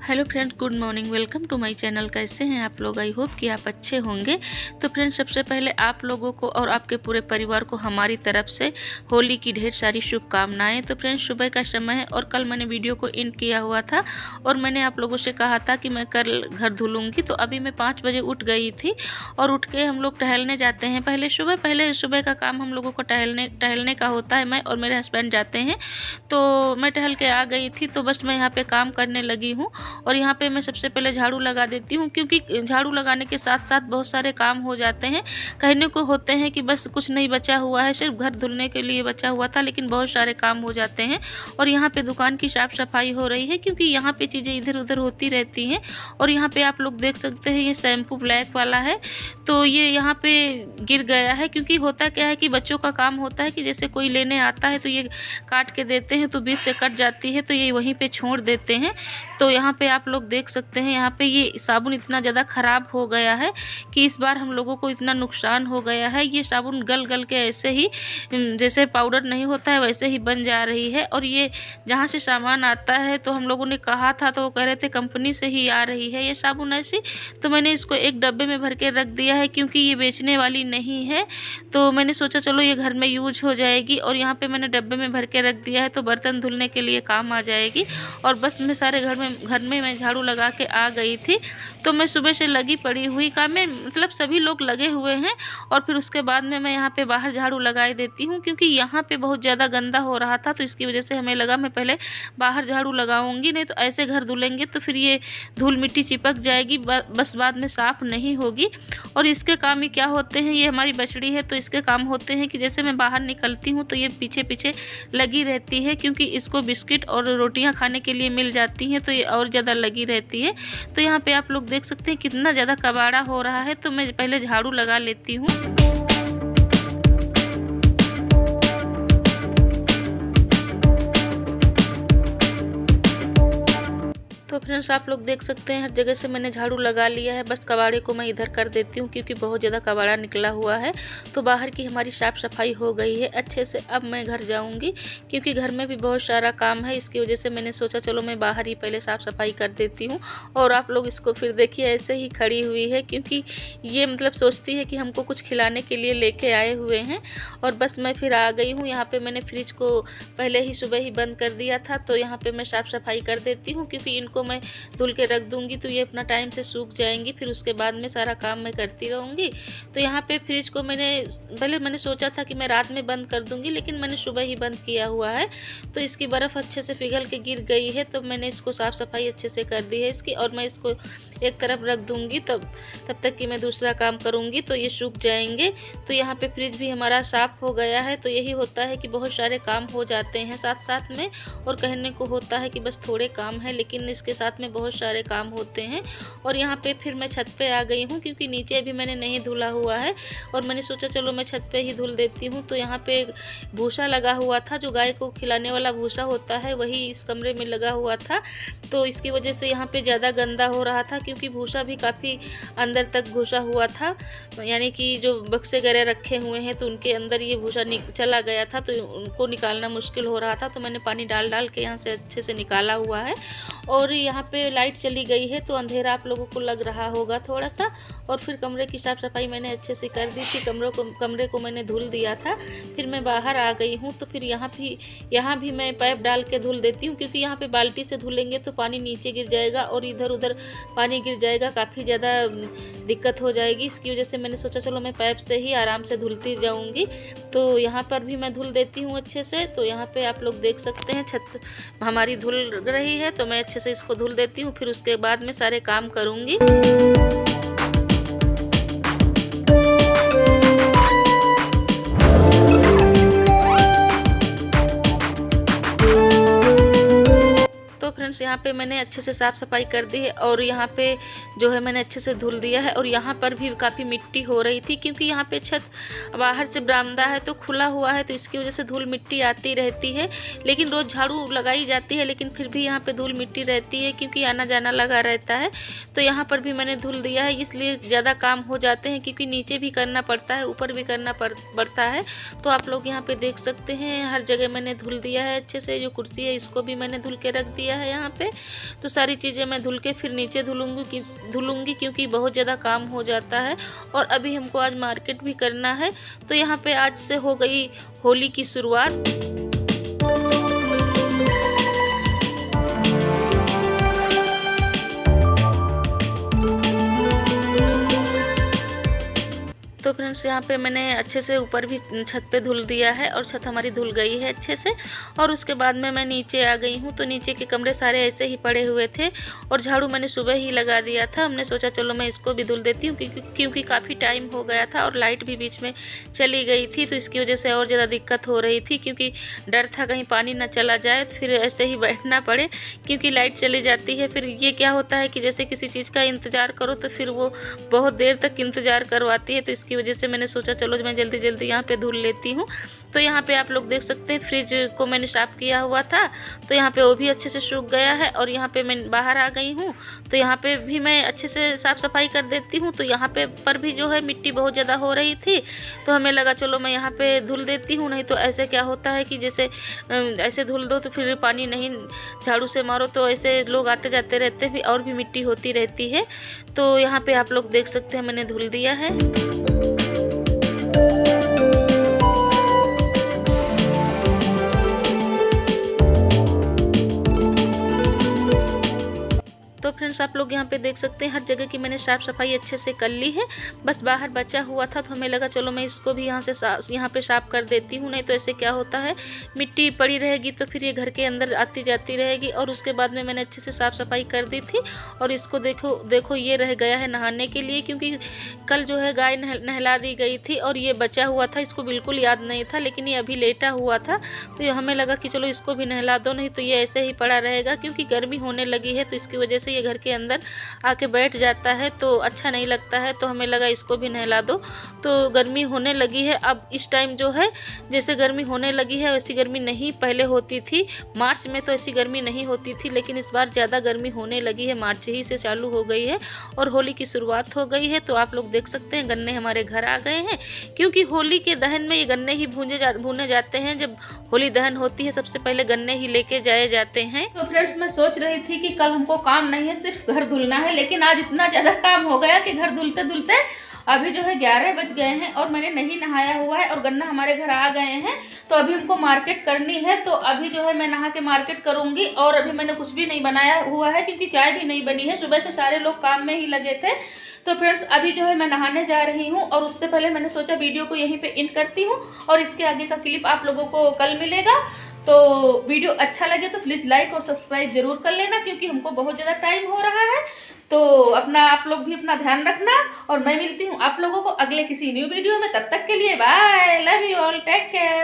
Hello friends, good morning. Welcome to my channel. कैसे हैं आप लोग? आई होप कि आप अच्छे होंगे। तो फ्रेंड्स, सबसे पहले आप लोगों को और आपके पूरे परिवार को हमारी तरफ से होली की ढेर सारी शुभकामनाएं। तो फ्रेंड्स, सुबह का समय है और कल मैंने वीडियो को एंड किया हुआ था और मैंने आप लोगों से कहा था कि मैं कल घर धुलूँगी। तो अभी मैं 5 बजे उठ गई थी और उठ के हम लोग टहलने जाते हैं। पहले सुबह का काम हम लोगों को टहलने का होता है। मैं और मेरे हस्बैंड जाते हैं। तो मैं टहल के आ गई थी, तो बस मैं यहाँ पे काम करने लगी हूँ। और यहाँ पे मैं सबसे पहले झाड़ू लगा देती हूँ, क्योंकि झाड़ू लगाने के साथ साथ बहुत सारे काम हो जाते हैं। कहने को होते हैं कि बस कुछ नहीं बचा हुआ है, सिर्फ घर धुलने के लिए बचा हुआ था, लेकिन बहुत सारे काम हो जाते हैं। और यहाँ पे दुकान की साफ सफाई हो रही है, क्योंकि यहाँ पे चीज़ें इधर उधर होती रहती हैं। और यहाँ पे आप लोग देख सकते हैं, ये शैम्पू ब्लैक वाला है, तो ये यहाँ पे गिर गया है। क्योंकि होता क्या है कि बच्चों का काम होता है कि जैसे कोई लेने आता है तो ये काट के देते हैं, तो बीच से कट जाती है, तो ये वहीं पे छोड़ देते हैं। तो यहाँ पे आप लोग देख सकते हैं, यहाँ पे ये साबुन इतना ज़्यादा ख़राब हो गया है कि इस बार हम लोगों को इतना नुकसान हो गया है। ये साबुन गल गल के ऐसे ही जैसे पाउडर नहीं होता है वैसे ही बन जा रही है। और ये जहाँ से सामान आता है, तो हम लोगों ने कहा था तो वो कह रहे थे कंपनी से ही आ रही है ये साबुन ऐसी। तो मैंने इसको एक डब्बे में भर के रख दिया है, क्योंकि ये बेचने वाली नहीं है। तो मैंने सोचा चलो ये घर में यूज हो जाएगी, और यहाँ पे मैंने डब्बे में भर के रख दिया है, तो बर्तन धुलने के लिए काम आ जाएगी। और बस मैं सारे घर में मैं झाड़ू लगा के आ गई थी। तो मैं सुबह से लगी पड़ी हुई काम में, मतलब सभी लोग लगे हुए हैं। और फिर उसके बाद में मैं यहाँ पे बाहर झाड़ू लगाई देती हूँ, क्योंकि यहाँ पे बहुत ज़्यादा गंदा हो रहा था। तो इसकी वजह से हमें लगा मैं पहले बाहर झाड़ू लगाऊंगी, नहीं तो ऐसे घर धुलेंगे तो फिर ये धूल मिट्टी चिपक जाएगी, बस बाद में साफ़ नहीं होगी। और इसके काम ही क्या होते हैं, ये हमारी बछड़ी है, तो इसके काम होते हैं कि जैसे मैं बाहर निकलती हूँ तो ये पीछे पीछे लगी रहती है, क्योंकि इसको बिस्किट और रोटियाँ खाने के लिए मिल जाती हैं, तो ये और ज़्यादा लगी रहती है। तो यहाँ पे आप लोग देख सकते हैं कितना ज़्यादा कबाड़ा हो रहा है। तो मैं पहले झाड़ू लगा लेती हूँ। तो फ्रेंड्स, आप लोग देख सकते हैं हर जगह से मैंने झाड़ू लगा लिया है। बस कबाड़े को मैं इधर कर देती हूँ, क्योंकि बहुत ज़्यादा कबाड़ा निकला हुआ है। तो बाहर की हमारी साफ़ सफाई हो गई है अच्छे से। अब मैं घर जाऊँगी, क्योंकि घर में भी बहुत सारा काम है। इसकी वजह से मैंने सोचा चलो मैं बाहर ही पहले साफ़ सफाई कर देती हूँ। और आप लोग इसको फिर देखिए ऐसे ही खड़ी हुई है, क्योंकि ये मतलब सोचती है कि हमको कुछ खिलाने के लिए लेके आए हुए हैं। और बस मैं फिर आ गई हूँ। यहाँ पर मैंने फ्रिज को पहले ही सुबह ही बंद कर दिया था, तो यहाँ पर मैं साफ़ सफाई कर देती हूँ, क्योंकि इनको मैं धुल के रख दूंगी तो ये अपना टाइम से सूख जाएंगी। फिर उसके बाद में सारा काम मैं करती रहूँगी। तो यहाँ पे फ्रिज को मैंने सोचा था कि मैं रात में बंद कर दूंगी, लेकिन मैंने सुबह ही बंद किया हुआ है। तो इसकी बर्फ़ अच्छे से पिघल के गिर गई है, तो मैंने इसको साफ़ सफाई अच्छे से कर दी है इसकी। और मैं इसको एक तरफ रख दूंगी, तब तक कि मैं दूसरा काम करूँगी, तो ये सूख जाएंगे। तो यहाँ पे फ्रिज भी हमारा साफ़ हो गया है। तो यही होता है कि बहुत सारे काम हो जाते हैं साथ साथ में, और कहने को होता है कि बस थोड़े काम है, लेकिन इसके साथ में बहुत सारे काम होते हैं। और यहाँ पे फिर मैं छत पे आ गई हूँ, क्योंकि नीचे अभी मैंने नहीं धुला हुआ है, और मैंने सोचा चलो मैं छत पे ही धुल देती हूँ। तो यहाँ पे भूसा लगा हुआ था, जो गाय को खिलाने वाला भूसा होता है, वही इस कमरे में लगा हुआ था। तो इसकी वजह से यहाँ पे ज़्यादा गंदा हो रहा था, क्योंकि भूसा भी काफ़ी अंदर तक घुसा हुआ था। यानी कि जो बक्से वगैरह रखे हुए हैं, तो उनके अंदर ये भूसा चला गया था, तो उनको निकालना मुश्किल हो रहा था। तो मैंने पानी डाल डाल के यहाँ से अच्छे से निकाला हुआ है। और यहाँ पे लाइट चली गई है, तो अंधेरा आप लोगों को लग रहा होगा थोड़ा सा। और फिर कमरे की साफ़ सफाई मैंने अच्छे से कर दी थी, कमरे को मैंने धुल दिया था। फिर मैं बाहर आ गई हूँ, तो फिर यहाँ भी मैं पाइप डाल के धुल देती हूँ, क्योंकि यहाँ पे बाल्टी से धुलेंगे तो पानी नीचे गिर जाएगा और इधर उधर पानी गिर जाएगा, काफ़ी ज़्यादा दिक्कत हो जाएगी। इसकी वजह से मैंने सोचा चलो मैं पाइप से ही आराम से धुलती जाऊँगी। तो यहाँ पर भी मैं धुल देती हूँ अच्छे से। तो यहाँ पे आप लोग देख सकते हैं छत हमारी धुल रही है, तो मैं अच्छे से इसको धुल देती हूँ। फिर उसके बाद में सारे काम करूँगी। फ्रेंड्स, यहाँ पे मैंने अच्छे से साफ़ सफाई कर दी है, और यहाँ पे जो है मैंने अच्छे से धुल दिया है। और यहाँ पर भी काफ़ी मिट्टी हो रही थी, क्योंकि यहाँ पे छत बाहर से बरामदा है तो खुला हुआ है, तो इसकी वजह से धूल मिट्टी आती रहती है। लेकिन रोज़ झाड़ू लगाई जाती है, लेकिन फिर भी यहाँ पे धूल मिट्टी रहती है, क्योंकि आना जाना लगा रहता है। तो यहाँ पर भी मैंने धुल दिया है, इसलिए ज़्यादा काम हो जाते हैं, क्योंकि नीचे भी करना पड़ता है, ऊपर भी करना पड़ता है। तो आप लोग यहाँ पे देख सकते हैं हर जगह मैंने धुल दिया है अच्छे से। जो कुर्सी है इसको भी मैंने धुल के रख दिया है यहाँ पे। तो सारी चीज़ें मैं धुल के फिर नीचे धुलूँगी क्योंकि बहुत ज़्यादा काम हो जाता है। और अभी हमको आज मार्केट भी करना है, तो यहाँ पे आज से हो गई होली की शुरुआत। तो फ्रेंड्स यहाँ पे मैंने अच्छे से ऊपर भी छत पे धुल दिया है और छत हमारी धुल गई है अच्छे से। और उसके बाद में मैं नीचे आ गई हूँ। तो नीचे के कमरे सारे ऐसे ही पड़े हुए थे और झाड़ू मैंने सुबह ही लगा दिया था। हमने सोचा चलो मैं इसको भी धुल देती हूँ क्योंकि काफ़ी टाइम हो गया था और लाइट भी बीच में चली गई थी, तो इसकी वजह से और ज़्यादा दिक्कत हो रही थी क्योंकि डर था कहीं पानी ना चला जाए तो फिर ऐसे ही बैठना पड़े क्योंकि लाइट चली जाती है। फिर ये क्या होता है कि जैसे किसी चीज़ का इंतज़ार करो तो फिर वो बहुत देर तक इंतज़ार करवाती है, तो इसकी वजह से मैंने सोचा चलो मैं जल्दी जल्दी यहाँ पे धुल लेती हूँ। तो यहाँ पे आप लोग देख सकते हैं फ्रिज को मैंने साफ़ किया हुआ था, तो यहाँ पे वो भी अच्छे से सूख गया है। और यहाँ पे मैं बाहर आ गई हूँ, तो यहाँ पे भी मैं अच्छे से साफ़ सफाई कर देती हूँ। तो यहाँ पे पर भी जो है मिट्टी बहुत ज़्यादा हो रही थी, तो हमें लगा चलो मैं यहाँ पे धुल देती हूँ। नहीं तो ऐसे क्या होता है कि जैसे ऐसे धुल दो तो फिर पानी नहीं झाड़ू से मारो तो ऐसे लोग आते जाते रहते भी और भी मिट्टी होती रहती है। तो यहाँ पे आप लोग देख सकते हैं मैंने धुल दिया है। तो फ्रेंड्स आप लोग यहाँ पे देख सकते हैं हर जगह की मैंने साफ़ सफाई अच्छे से कर ली है। बस बाहर बचा हुआ था तो हमें लगा चलो मैं इसको भी यहाँ पे साफ़ कर देती हूँ। नहीं तो ऐसे क्या होता है मिट्टी पड़ी रहेगी तो फिर ये घर के अंदर आती जाती रहेगी। और उसके बाद में मैंने अच्छे से साफ़ सफाई कर दी थी। और इसको देखो ये रह गया है नहाने के लिए, क्योंकि कल जो है गाय नहला दी गई थी और ये बचा हुआ था, इसको बिल्कुल याद नहीं था लेकिन ये अभी लेटा हुआ था। तो ये हमें लगा कि चलो इसको भी नहला दो, नहीं तो ये ऐसे ही पड़ा रहेगा क्योंकि गर्मी होने लगी है तो इसकी वजह से ये घर के अंदर आके बैठ जाता है तो अच्छा नहीं लगता है। तो हमें लगा इसको भी नहला दो। तो गर्मी होने लगी है अब इस टाइम जो है, जैसे गर्मी होने लगी है वैसी गर्मी नहीं पहले होती थी। मार्च में तो ऐसी गर्मी नहीं होती थी, लेकिन इस बार ज़्यादा गर्मी होने लगी है, मार्च ही से चालू हो गई है और होली की शुरुआत हो गई है। तो आप लोग देख सकते हैं गन्ने हमारे घर आ गए हैं, क्योंकि होली के दहन में ये गन्ने ही भूने जाते हैं। जब होली दहन होती है सबसे पहले गन्ने ही लेके जाए जाते हैं। तो फ्रेंड्स मैं सोच रही थी कि कल हमको काम नहीं है, सिर्फ घर धुलना है, लेकिन आज इतना ज़्यादा काम हो गया कि घर धुलते धुलते अभी जो है 11 बज गए हैं और मैंने नहीं नहाया हुआ है और गन्ना हमारे घर आ गए हैं। तो अभी हमको मार्केट करनी है, तो अभी जो है मैं नहा के मार्केट करूंगी। और अभी मैंने कुछ भी नहीं बनाया हुआ है क्योंकि चाय भी नहीं बनी है, सुबह से सारे लोग काम में ही लगे थे। तो फ्रेंड्स अभी जो है मैं नहाने जा रही हूँ और उससे पहले मैंने सोचा वीडियो को यहीं पे एंड करती हूँ और इसके आगे का क्लिप आप लोगों को कल मिलेगा। तो वीडियो अच्छा लगे तो प्लीज़ लाइक और सब्सक्राइब जरूर कर लेना, क्योंकि हमको बहुत ज़्यादा टाइम हो रहा है। तो अपना आप लोग भी अपना ध्यान रखना और मैं मिलती हूँ आप लोगों को अगले किसी न्यू वीडियो में। तब तक के लिए bye, love you all, take care.